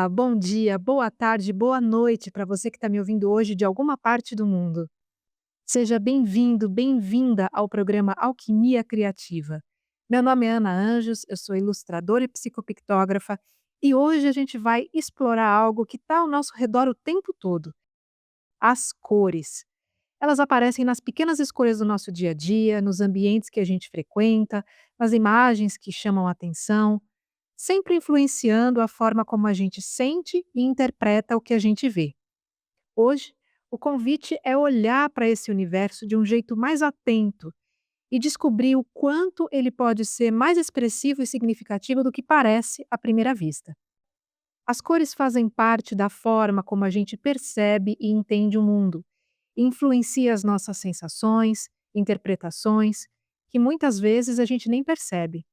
Olá, bom dia, boa tarde, boa noite para você que está me ouvindo hoje de alguma parte do mundo. Seja bem-vindo, bem-vinda ao programa Alquimia Criativa. Meu nome é Ana Anjos, eu sou ilustradora e psicopictógrafa e hoje a gente vai explorar algo que está ao nosso redor o tempo todo: as cores. Elas aparecem nas pequenas escolhas do nosso dia a dia, nos ambientes que a gente frequenta, nas imagens que chamam a atenção, sempre influenciando a forma como a gente sente e interpreta o que a gente vê. Hoje, o convite é olhar para esse universo de um jeito mais atento e descobrir o quanto ele pode ser mais expressivo e significativo do que parece à primeira vista. As cores fazem parte da forma como a gente percebe e entende o mundo, e influencia as nossas sensações, interpretações, que muitas vezes a gente nem percebe.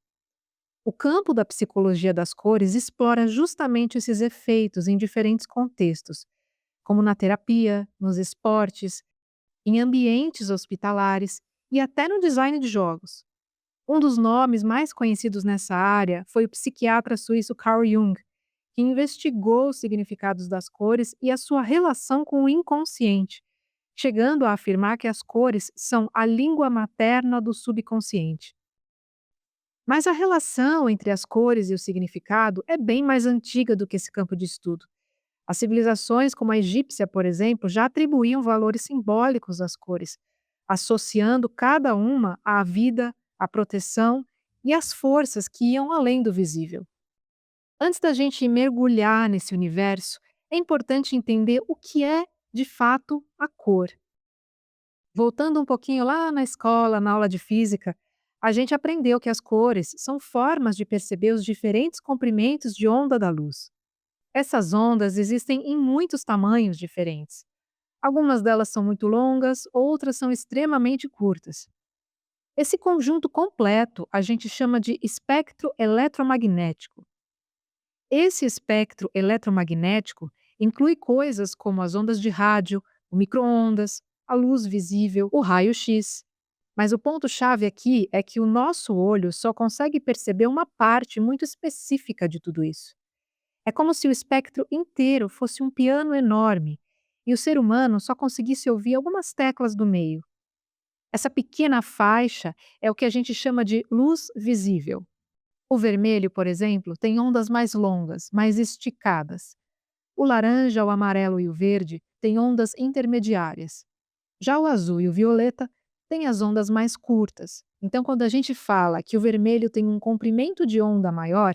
O campo da psicologia das cores explora justamente esses efeitos em diferentes contextos, como na terapia, nos esportes, em ambientes hospitalares e até no design de jogos. Um dos nomes mais conhecidos nessa área foi o psiquiatra suíço Carl Jung, que investigou os significados das cores e a sua relação com o inconsciente, chegando a afirmar que as cores são a língua materna do subconsciente. Mas a relação entre as cores e o significado é bem mais antiga do que esse campo de estudo. As civilizações, como a egípcia, por exemplo, já atribuíam valores simbólicos às cores, associando cada uma à vida, à proteção e às forças que iam além do visível. Antes da gente mergulhar nesse universo, é importante entender o que é, de fato, a cor. Voltando um pouquinho lá na escola, na aula de física, a gente aprendeu que as cores são formas de perceber os diferentes comprimentos de onda da luz. Essas ondas existem em muitos tamanhos diferentes. Algumas delas são muito longas, outras são extremamente curtas. Esse conjunto completo a gente chama de espectro eletromagnético. Esse espectro eletromagnético inclui coisas como as ondas de rádio, o micro-ondas, a luz visível, o raio-x. Mas o ponto-chave aqui é que o nosso olho só consegue perceber uma parte muito específica de tudo isso. É como se o espectro inteiro fosse um piano enorme e o ser humano só conseguisse ouvir algumas teclas do meio. Essa pequena faixa é o que a gente chama de luz visível. O vermelho, por exemplo, tem ondas mais longas, mais esticadas. O laranja, o amarelo e o verde têm ondas intermediárias. Já o azul e o violeta têm as ondas mais curtas. Então, quando a gente fala que o vermelho tem um comprimento de onda maior,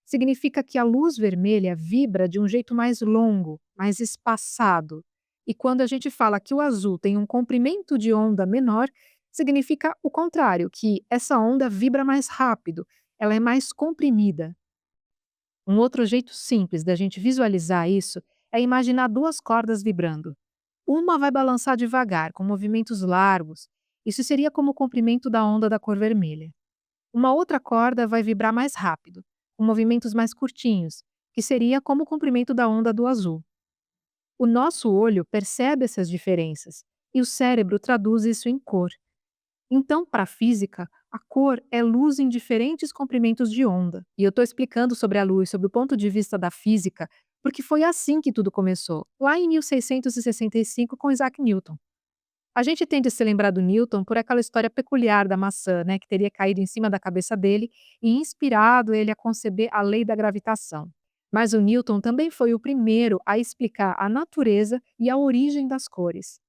significa que a luz vermelha vibra de um jeito mais longo, mais espaçado. E quando a gente fala que o azul tem um comprimento de onda menor, significa o contrário, que essa onda vibra mais rápido, ela é mais comprimida. Um outro jeito simples da gente visualizar isso é imaginar duas cordas vibrando. Uma vai balançar devagar, com movimentos largos. Isso seria como o comprimento da onda da cor vermelha. Uma outra corda vai vibrar mais rápido, com movimentos mais curtinhos, que seria como o comprimento da onda do azul. O nosso olho percebe essas diferenças e o cérebro traduz isso em cor. Então, para a física, a cor é luz em diferentes comprimentos de onda. E eu estou explicando sobre a luz sob o ponto de vista da física, porque foi assim que tudo começou, lá em 1665 com Isaac Newton. A gente tende a se lembrar do Newton por aquela história peculiar da maçã, né, que teria caído em cima da cabeça dele e inspirado ele a conceber a lei da gravitação. Mas o Newton também foi o primeiro a explicar a natureza e a origem das cores.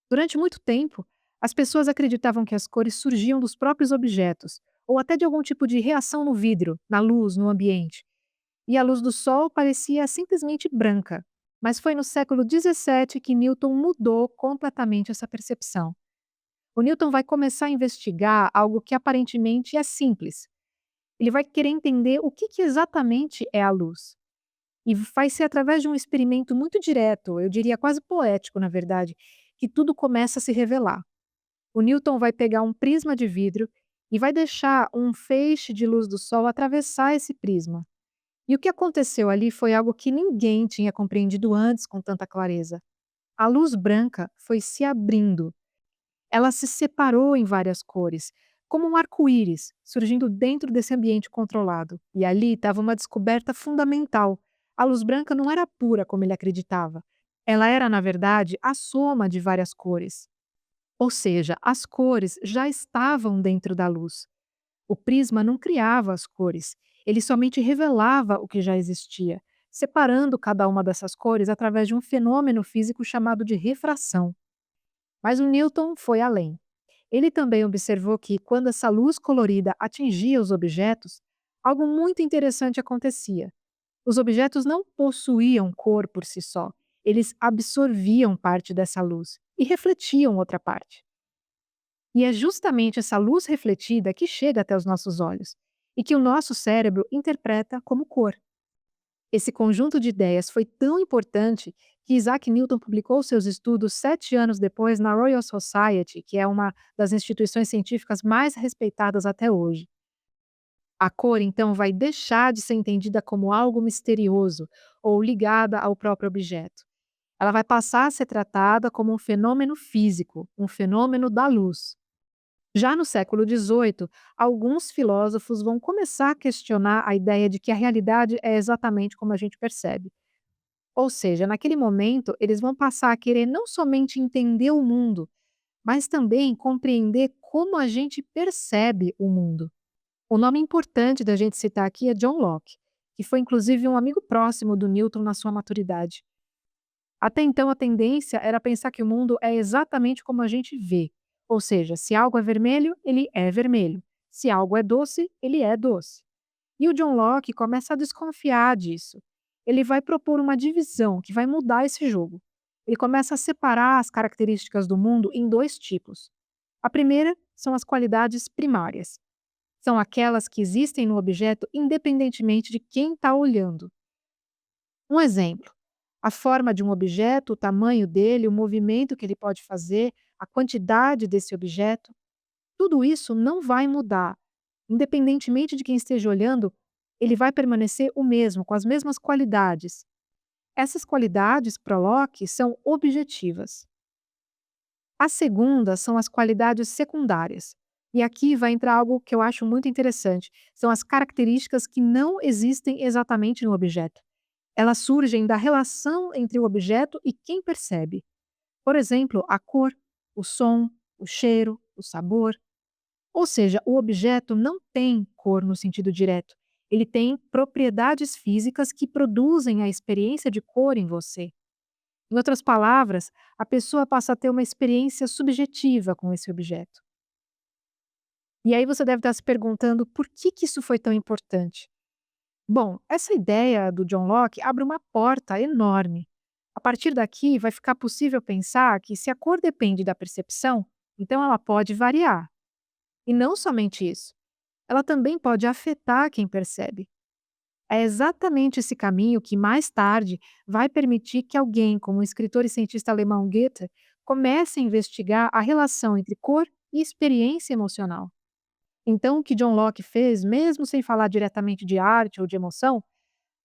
Durante muito tempo, as pessoas acreditavam que as cores surgiam dos próprios objetos, ou até de algum tipo de reação no vidro, na luz, no ambiente. E a luz do sol parecia simplesmente branca. Mas foi no século XVII que Newton mudou completamente essa percepção. O Newton vai começar a investigar algo que aparentemente é simples. Ele vai querer entender o que exatamente é a luz. E vai ser através de um experimento muito direto, eu diria quase poético, na verdade, que tudo começa a se revelar. O Newton vai pegar um prisma de vidro e vai deixar um feixe de luz do sol atravessar esse prisma. E o que aconteceu ali foi algo que ninguém tinha compreendido antes com tanta clareza. A luz branca foi se abrindo. Ela se separou em várias cores, como um arco-íris surgindo dentro desse ambiente controlado. E ali estava uma descoberta fundamental. A luz branca não era pura como ele acreditava. Ela era, na verdade, a soma de várias cores. Ou seja, as cores já estavam dentro da luz. O prisma não criava as cores, ele somente revelava o que já existia, separando cada uma dessas cores através de um fenômeno físico chamado de refração. Mas o Newton foi além. Ele também observou que, quando essa luz colorida atingia os objetos, algo muito interessante acontecia. Os objetos não possuíam cor por si só, eles absorviam parte dessa luz e refletiam outra parte. E é justamente essa luz refletida que chega até os nossos olhos e que o nosso cérebro interpreta como cor. Esse conjunto de ideias foi tão importante que Isaac Newton publicou seus estudos 7 anos depois na Royal Society, que é uma das instituições científicas mais respeitadas até hoje. A cor, então, vai deixar de ser entendida como algo misterioso ou ligada ao próprio objeto. Ela vai passar a ser tratada como um fenômeno físico, um fenômeno da luz. Já no século XVIII, alguns filósofos vão começar a questionar a ideia de que a realidade é exatamente como a gente percebe. Ou seja, naquele momento, eles vão passar a querer não somente entender o mundo, mas também compreender como a gente percebe o mundo. O nome importante da gente citar aqui é John Locke, que foi inclusive um amigo próximo do Newton na sua maturidade. Até então, a tendência era pensar que o mundo é exatamente como a gente vê. Ou seja, se algo é vermelho, ele é vermelho. Se algo é doce, ele é doce. E o John Locke começa a desconfiar disso. Ele vai propor uma divisão que vai mudar esse jogo. Ele começa a separar as características do mundo em dois tipos. A primeira são as qualidades primárias. São aquelas que existem no objeto independentemente de quem está olhando. Um exemplo: a forma de um objeto, o tamanho dele, o movimento que ele pode fazer, a quantidade desse objeto, tudo isso não vai mudar. Independentemente de quem esteja olhando, ele vai permanecer o mesmo, com as mesmas qualidades. Essas qualidades, para Locke, são objetivas. A segunda são as qualidades secundárias. E aqui vai entrar algo que eu acho muito interessante. São as características que não existem exatamente no objeto. Elas surgem da relação entre o objeto e quem percebe. Por exemplo, a cor, o som, o cheiro, o sabor. Ou seja, o objeto não tem cor no sentido direto. Ele tem propriedades físicas que produzem a experiência de cor em você. Em outras palavras, a pessoa passa a ter uma experiência subjetiva com esse objeto. E aí você deve estar se perguntando por que isso foi tão importante. Bom, essa ideia do John Locke abre uma porta enorme. A partir daqui, vai ficar possível pensar que, se a cor depende da percepção, então ela pode variar. E não somente isso, ela também pode afetar quem percebe. É exatamente esse caminho que, mais tarde, vai permitir que alguém, como o escritor e cientista alemão Goethe, comece a investigar a relação entre cor e experiência emocional. Então, o que John Locke fez, mesmo sem falar diretamente de arte ou de emoção,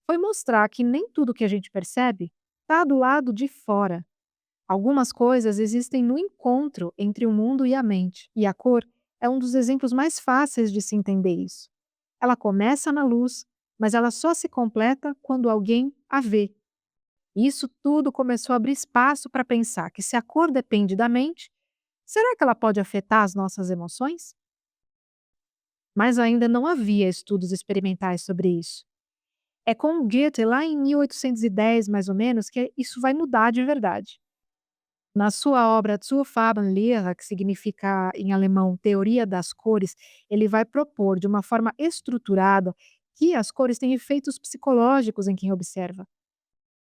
foi mostrar que nem tudo que a gente percebe está do lado de fora. Algumas coisas existem no encontro entre o mundo e a mente, e a cor é um dos exemplos mais fáceis de se entender isso. Ela começa na luz, mas ela só se completa quando alguém a vê. E isso tudo começou a abrir espaço para pensar que, se a cor depende da mente, será que ela pode afetar as nossas emoções? Mas ainda não havia estudos experimentais sobre isso. É com Goethe, lá em 1810, mais ou menos, que isso vai mudar de verdade. Na sua obra Zur Farbenlehre, que significa em alemão Teoria das Cores, ele vai propor de uma forma estruturada que as cores têm efeitos psicológicos em quem observa.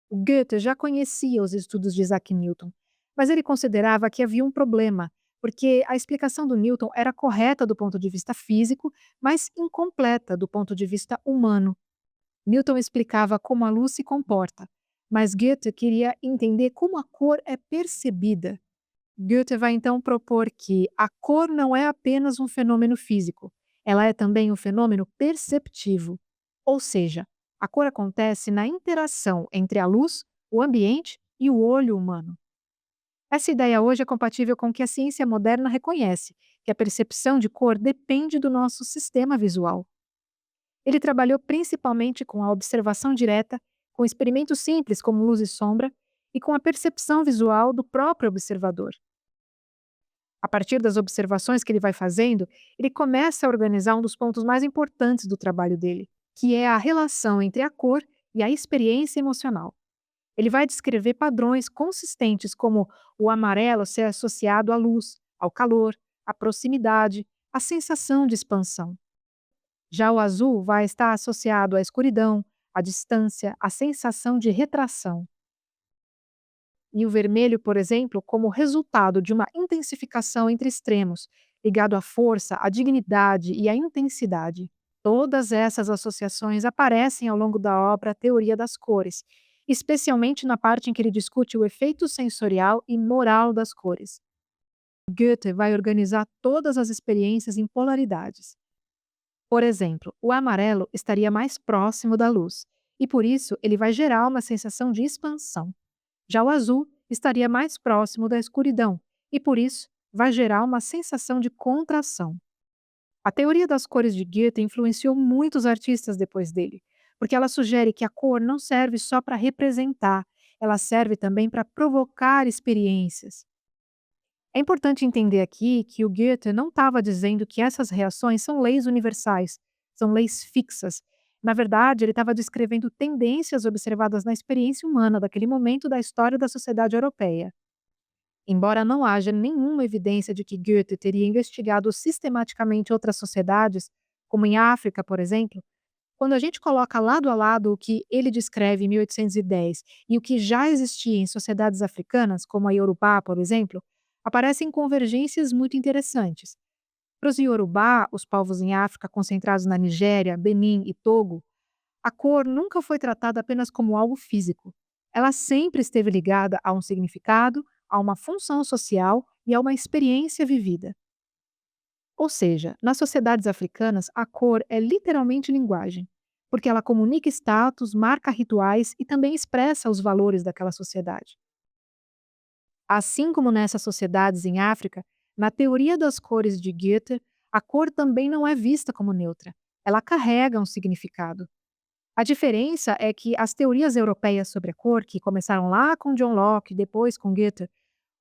O Goethe já conhecia os estudos de Isaac Newton, mas ele considerava que havia um problema, porque a explicação do Newton era correta do ponto de vista físico, mas incompleta do ponto de vista humano. Newton explicava como a luz se comporta, mas Goethe queria entender como a cor é percebida. Goethe vai então propor que a cor não é apenas um fenômeno físico, ela é também um fenômeno perceptivo. Ou seja, a cor acontece na interação entre a luz, o ambiente e o olho humano. Essa ideia hoje é compatível com o que a ciência moderna reconhece, que a percepção de cor depende do nosso sistema visual. Ele trabalhou principalmente com a observação direta, com experimentos simples como luz e sombra e com a percepção visual do próprio observador. A partir das observações que ele vai fazendo, ele começa a organizar um dos pontos mais importantes do trabalho dele, que é a relação entre a cor e a experiência emocional. Ele vai descrever padrões consistentes, como o amarelo ser associado à luz, ao calor, à proximidade, à sensação de expansão. Já o azul vai estar associado à escuridão, à distância, à sensação de retração. E o vermelho, por exemplo, como resultado de uma intensificação entre extremos, ligado à força, à dignidade e à intensidade. Todas essas associações aparecem ao longo da obra Teoria das Cores, especialmente na parte em que ele discute o efeito sensorial e moral das cores. Goethe vai organizar todas as experiências em polaridades. Por exemplo, o amarelo estaria mais próximo da luz, e por isso ele vai gerar uma sensação de expansão. Já o azul estaria mais próximo da escuridão, e por isso vai gerar uma sensação de contração. A teoria das cores de Goethe influenciou muitos artistas depois dele, porque ela sugere que a cor não serve só para representar, ela serve também para provocar experiências. É importante entender aqui que o Goethe não estava dizendo que essas reações são leis universais, são leis fixas. Na verdade, ele estava descrevendo tendências observadas na experiência humana daquele momento da história da sociedade europeia. Embora não haja nenhuma evidência de que Goethe teria investigado sistematicamente outras sociedades, como em África, por exemplo, quando a gente coloca lado a lado o que ele descreve em 1810 e o que já existia em sociedades africanas, como a Iorubá, por exemplo, aparecem convergências muito interessantes. Para os Iorubá, os povos em África concentrados na Nigéria, Benin e Togo, a cor nunca foi tratada apenas como algo físico. Ela sempre esteve ligada a um significado, a uma função social e a uma experiência vivida. Ou seja, nas sociedades africanas, a cor é literalmente linguagem, porque ela comunica status, marca rituais e também expressa os valores daquela sociedade. Assim como nessas sociedades em África, na teoria das cores de Goethe, a cor também não é vista como neutra. Ela carrega um significado. A diferença é que as teorias europeias sobre a cor, que começaram lá com John Locke e depois com Goethe,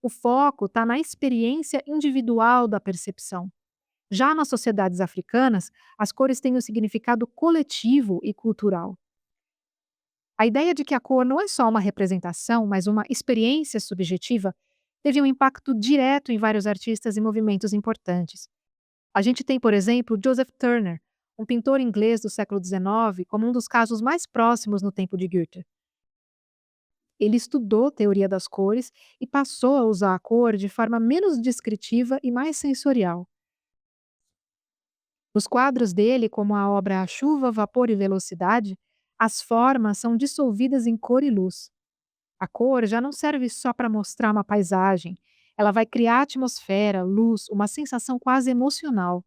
o foco está na experiência individual da percepção. Já nas sociedades africanas, as cores têm um significado coletivo e cultural. A ideia de que a cor não é só uma representação, mas uma experiência subjetiva, teve um impacto direto em vários artistas e movimentos importantes. A gente tem, por exemplo, Joseph Turner, um pintor inglês do século XIX, como um dos casos mais próximos no tempo de Goethe. Ele estudou teoria das cores e passou a usar a cor de forma menos descritiva e mais sensorial. Nos quadros dele, como a obra A Chuva, Vapor e Velocidade, as formas são dissolvidas em cor e luz. A cor já não serve só para mostrar uma paisagem, ela vai criar atmosfera, luz, uma sensação quase emocional.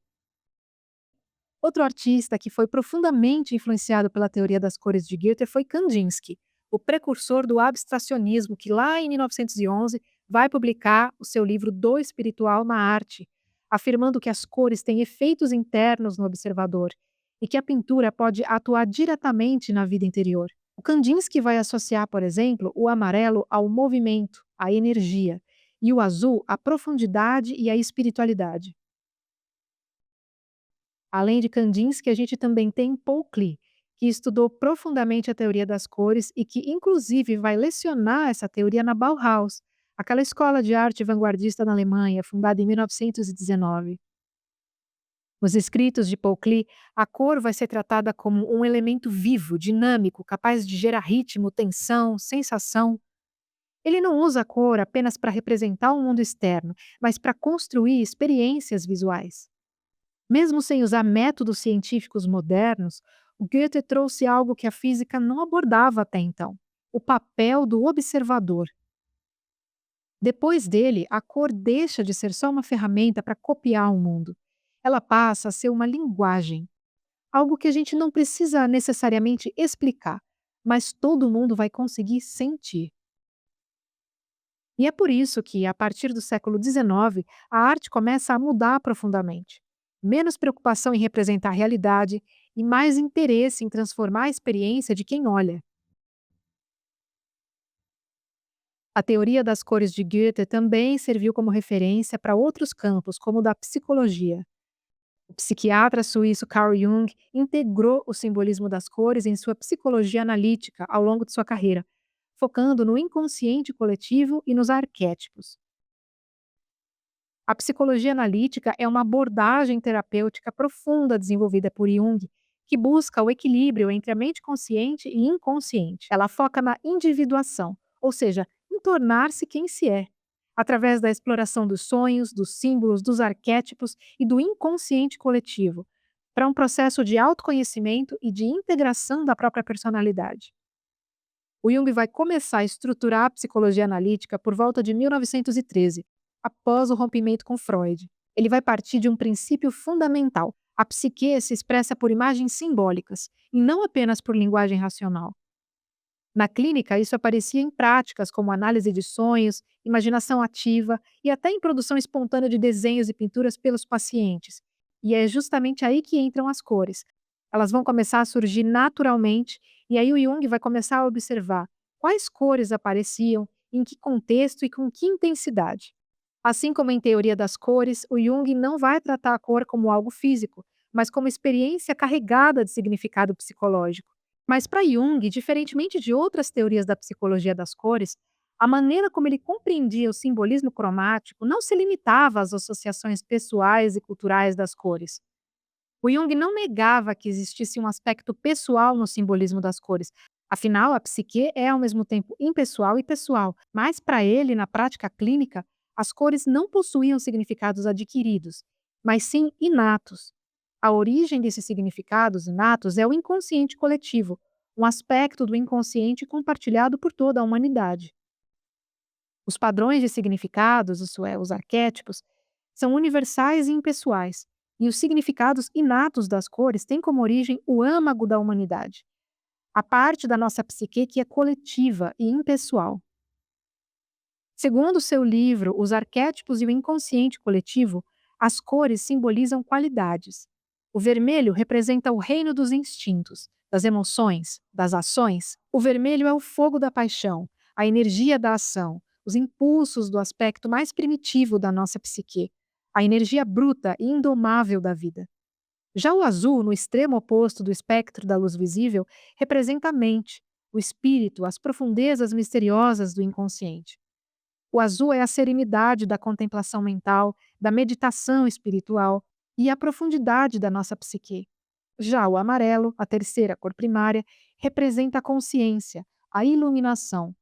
Outro artista que foi profundamente influenciado pela teoria das cores de Goethe foi Kandinsky, o precursor do abstracionismo que lá em 1911 vai publicar o seu livro Do Espiritual na Arte, afirmando que as cores têm efeitos internos no observador e que a pintura pode atuar diretamente na vida interior. O Kandinsky vai associar, por exemplo, o amarelo ao movimento, à energia, e o azul à profundidade e à espiritualidade. Além de Kandinsky, a gente também tem Paul Klee, que estudou profundamente a teoria das cores e que, inclusive, vai lecionar essa teoria na Bauhaus, aquela escola de arte vanguardista na Alemanha, fundada em 1919. Nos escritos de Paul Klee, a cor vai ser tratada como um elemento vivo, dinâmico, capaz de gerar ritmo, tensão, sensação. Ele não usa a cor apenas para representar o mundo externo, mas para construir experiências visuais. Mesmo sem usar métodos científicos modernos, o Goethe trouxe algo que a física não abordava até então: o papel do observador. Depois dele, a cor deixa de ser só uma ferramenta para copiar o mundo. Ela passa a ser uma linguagem, algo que a gente não precisa necessariamente explicar, mas todo mundo vai conseguir sentir. E é por isso que, a partir do século XIX, a arte começa a mudar profundamente. Menos preocupação em representar a realidade e mais interesse em transformar a experiência de quem olha. A teoria das cores de Goethe também serviu como referência para outros campos, como o da psicologia. O psiquiatra suíço Carl Jung integrou o simbolismo das cores em sua psicologia analítica ao longo de sua carreira, focando no inconsciente coletivo e nos arquétipos. A psicologia analítica é uma abordagem terapêutica profunda desenvolvida por Jung, que busca o equilíbrio entre a mente consciente e inconsciente. Ela foca na individuação, ou seja, em tornar-se quem se é, através da exploração dos sonhos, dos símbolos, dos arquétipos e do inconsciente coletivo, para um processo de autoconhecimento e de integração da própria personalidade. O Jung vai começar a estruturar a psicologia analítica por volta de 1913, após o rompimento com Freud. Ele vai partir de um princípio fundamental: a psique se expressa por imagens simbólicas, e não apenas por linguagem racional. Na clínica, isso aparecia em práticas como análise de sonhos, imaginação ativa e até em produção espontânea de desenhos e pinturas pelos pacientes. E é justamente aí que entram as cores. Elas vão começar a surgir naturalmente, e aí o Jung vai começar a observar quais cores apareciam, em que contexto e com que intensidade. Assim como em teoria das cores, o Jung não vai tratar a cor como algo físico, mas como experiência carregada de significado psicológico. Mas para Jung, diferentemente de outras teorias da psicologia das cores, a maneira como ele compreendia o simbolismo cromático não se limitava às associações pessoais e culturais das cores. O Jung não negava que existisse um aspecto pessoal no simbolismo das cores. Afinal, a psique é ao mesmo tempo impessoal e pessoal, mas para ele, na prática clínica, as cores não possuíam significados adquiridos, mas sim inatos. A origem desses significados inatos é o inconsciente coletivo, um aspecto do inconsciente compartilhado por toda a humanidade. Os padrões de significados, isso é, os arquétipos, são universais e impessoais, e os significados inatos das cores têm como origem o âmago da humanidade, a parte da nossa psique que é coletiva e impessoal. Segundo seu livro Os Arquétipos e o Inconsciente Coletivo, as cores simbolizam qualidades. O vermelho representa o reino dos instintos, das emoções, das ações. O vermelho é o fogo da paixão, a energia da ação, os impulsos do aspecto mais primitivo da nossa psique, a energia bruta e indomável da vida. Já o azul, no extremo oposto do espectro da luz visível, representa a mente, o espírito, as profundezas misteriosas do inconsciente. O azul é a serenidade da contemplação mental, da meditação espiritual e a profundidade da nossa psique. Já o amarelo, a terceira cor primária, representa a consciência, a iluminação,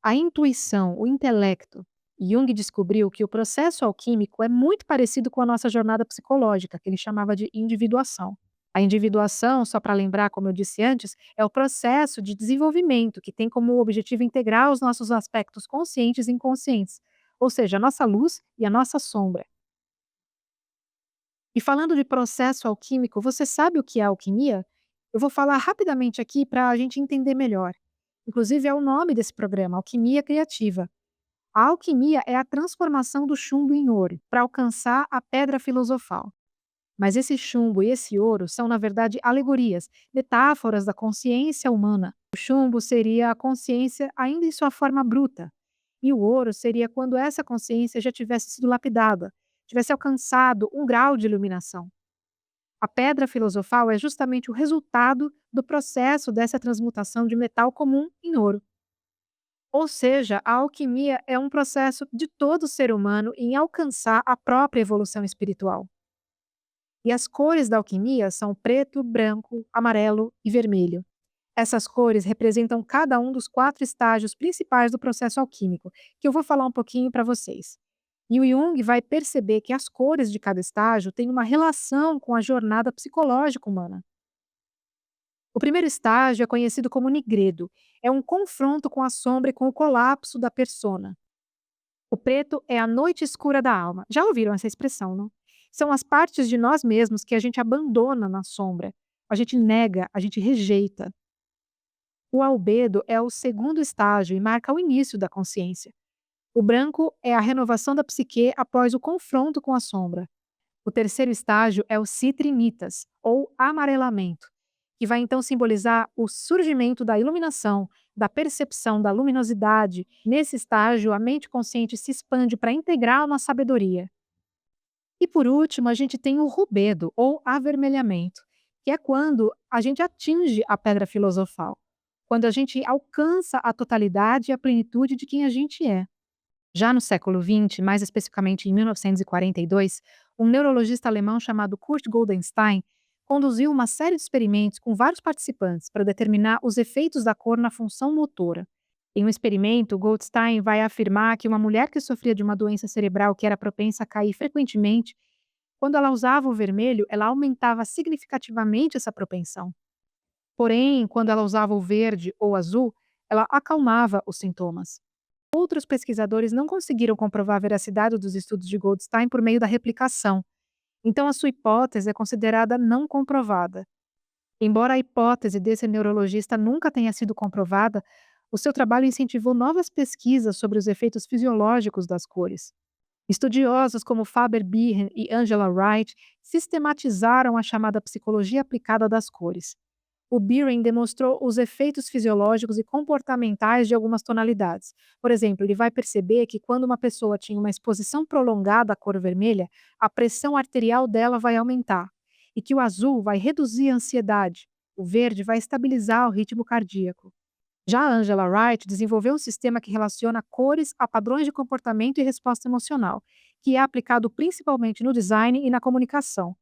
a intuição, o intelecto. Jung descobriu que o processo alquímico é muito parecido com a nossa jornada psicológica, que ele chamava de individuação. A individuação, só para lembrar, como eu disse antes, é o processo de desenvolvimento que tem como objetivo integrar os nossos aspectos conscientes e inconscientes, ou seja, a nossa luz e a nossa sombra. E falando de processo alquímico, você sabe o que é alquimia? Eu vou falar rapidamente aqui para a gente entender melhor. Inclusive, é o nome desse programa, Alquimia Criativa. A alquimia é a transformação do chumbo em ouro para alcançar a pedra filosofal. Mas esse chumbo e esse ouro são, na verdade, alegorias, metáforas da consciência humana. O chumbo seria a consciência ainda em sua forma bruta, e o ouro seria quando essa consciência já tivesse sido lapidada, tivesse alcançado um grau de iluminação. A pedra filosofal é justamente o resultado do processo dessa transmutação de metal comum em ouro. Ou seja, a alquimia é um processo de todo ser humano em alcançar a própria evolução espiritual. E as cores da alquimia são preto, branco, amarelo e vermelho. Essas cores representam cada um dos 4 estágios principais do processo alquímico, que eu vou falar um pouquinho para vocês. E o Jung vai perceber que as cores de cada estágio têm uma relação com a jornada psicológica humana. O primeiro estágio é conhecido como nigredo. É um confronto com a sombra e com o colapso da persona. O preto é a noite escura da alma. Já ouviram essa expressão, não? São as partes de nós mesmos que a gente abandona na sombra. A gente nega, a gente rejeita. O albedo é o segundo estágio e marca o início da consciência. O branco é a renovação da psique após o confronto com a sombra. O terceiro estágio é o citrinitas, ou amarelamento, que vai então simbolizar o surgimento da iluminação, da percepção da luminosidade. Nesse estágio, a mente consciente se expande para integrar uma sabedoria. E por último, a gente tem o rubedo, ou avermelhamento, que é quando a gente atinge a pedra filosofal, quando a gente alcança a totalidade e a plenitude de quem a gente é. Já no século XX, mais especificamente em 1942, um neurologista alemão chamado Kurt Goldenstein conduziu uma série de experimentos com vários participantes para determinar os efeitos da cor na função motora. Em um experimento, Goldstein vai afirmar que uma mulher que sofria de uma doença cerebral que era propensa a cair frequentemente, quando ela usava o vermelho, ela aumentava significativamente essa propensão. Porém, quando ela usava o verde ou azul, ela acalmava os sintomas. Outros pesquisadores não conseguiram comprovar a veracidade dos estudos de Goldstein por meio da replicação, então a sua hipótese é considerada não comprovada. Embora a hipótese desse neurologista nunca tenha sido comprovada, o seu trabalho incentivou novas pesquisas sobre os efeitos fisiológicos das cores. Estudiosos como Faber Birren e Angela Wright sistematizaram a chamada psicologia aplicada das cores. O Birren demonstrou os efeitos fisiológicos e comportamentais de algumas tonalidades. Por exemplo, ele vai perceber que quando uma pessoa tinha uma exposição prolongada à cor vermelha, a pressão arterial dela vai aumentar, e que o azul vai reduzir a ansiedade, o verde vai estabilizar o ritmo cardíaco. Já a Angela Wright desenvolveu um sistema que relaciona cores a padrões de comportamento e resposta emocional, que é aplicado principalmente no design e na comunicação,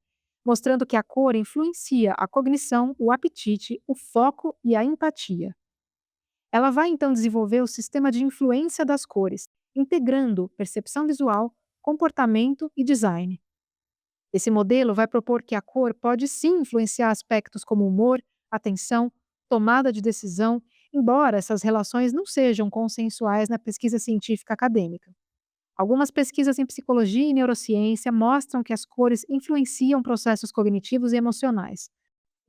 mostrando que a cor influencia a cognição, o apetite, o foco e a empatia. Ela vai então desenvolver o sistema de influência das cores, integrando percepção visual, comportamento e design. Esse modelo vai propor que a cor pode sim influenciar aspectos como humor, atenção, tomada de decisão, embora essas relações não sejam consensuais na pesquisa científica acadêmica. Algumas pesquisas em psicologia e neurociência mostram que as cores influenciam processos cognitivos e emocionais.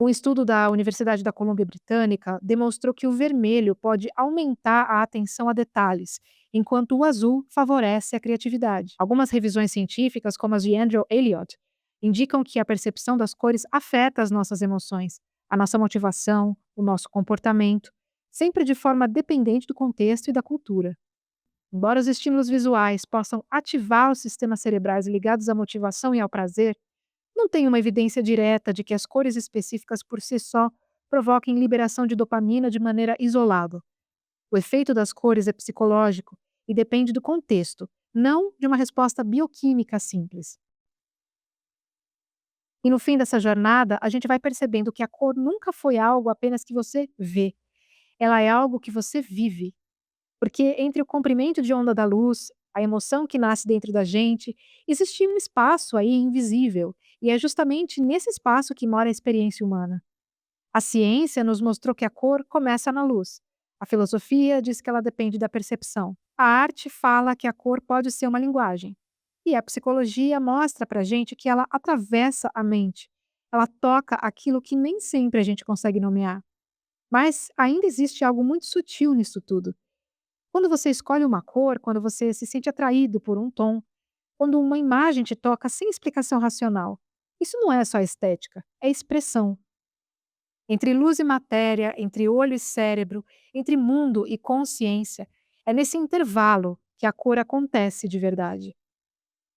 Um estudo da Universidade da Colômbia Britânica demonstrou que o vermelho pode aumentar a atenção a detalhes, enquanto o azul favorece a criatividade. Algumas revisões científicas, como as de Andrew Elliott, indicam que a percepção das cores afeta as nossas emoções, a nossa motivação, o nosso comportamento, sempre de forma dependente do contexto e da cultura. Embora os estímulos visuais possam ativar os sistemas cerebrais ligados à motivação e ao prazer, não tem uma evidência direta de que as cores específicas por si só provoquem liberação de dopamina de maneira isolada. O efeito das cores é psicológico e depende do contexto, não de uma resposta bioquímica simples. E no fim dessa jornada, a gente vai percebendo que a cor nunca foi algo apenas que você vê, ela é algo que você vive. Porque entre o comprimento de onda da luz, a emoção que nasce dentro da gente, existe um espaço aí invisível, e é justamente nesse espaço que mora a experiência humana. A ciência nos mostrou que a cor começa na luz. A filosofia diz que ela depende da percepção. A arte fala que a cor pode ser uma linguagem. E a psicologia mostra pra gente que ela atravessa a mente. Ela toca aquilo que nem sempre a gente consegue nomear. Mas ainda existe algo muito sutil nisso tudo. Quando você escolhe uma cor, quando você se sente atraído por um tom, quando uma imagem te toca sem explicação racional, isso não é só estética, é expressão. Entre luz e matéria, entre olho e cérebro, entre mundo e consciência, é nesse intervalo que a cor acontece de verdade.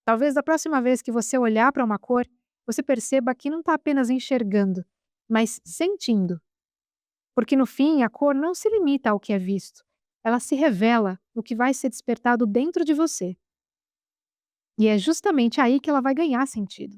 Talvez da próxima vez que você olhar para uma cor, você perceba que não está apenas enxergando, mas sentindo. Porque no fim, a cor não se limita ao que é visto. Ela se revela no que vai ser despertado dentro de você. E é justamente aí que ela vai ganhar sentido.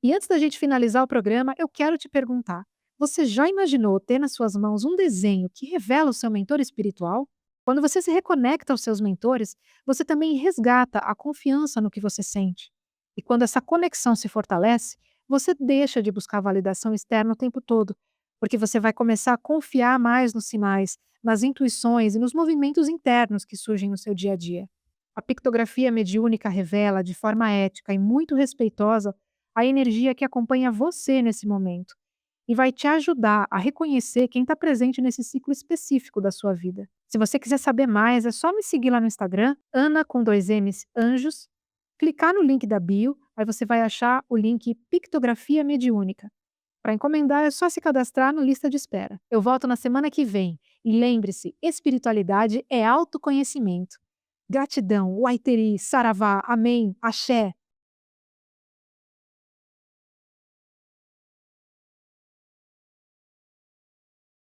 E antes da gente finalizar o programa, eu quero te perguntar: você já imaginou ter nas suas mãos um desenho que revela o seu mentor espiritual? Quando você se reconecta aos seus mentores, você também resgata a confiança no que você sente. E quando essa conexão se fortalece, você deixa de buscar validação externa o tempo todo, porque você vai começar a confiar mais nos sinais, nas intuições e nos movimentos internos que surgem no seu dia a dia. A pictografia mediúnica revela, de forma ética e muito respeitosa, a energia que acompanha você nesse momento e vai te ajudar a reconhecer quem está presente nesse ciclo específico da sua vida. Se você quiser saber mais, é só me seguir lá no Instagram, Ana com dois M's Anjos, clicar no link da bio, aí você vai achar o link Pictografia Mediúnica. Para encomendar é só se cadastrar na lista de espera. Eu volto na semana que vem E lembre-se, espiritualidade é autoconhecimento. Gratidão, Waiteri, Saravá, Amém, Axé.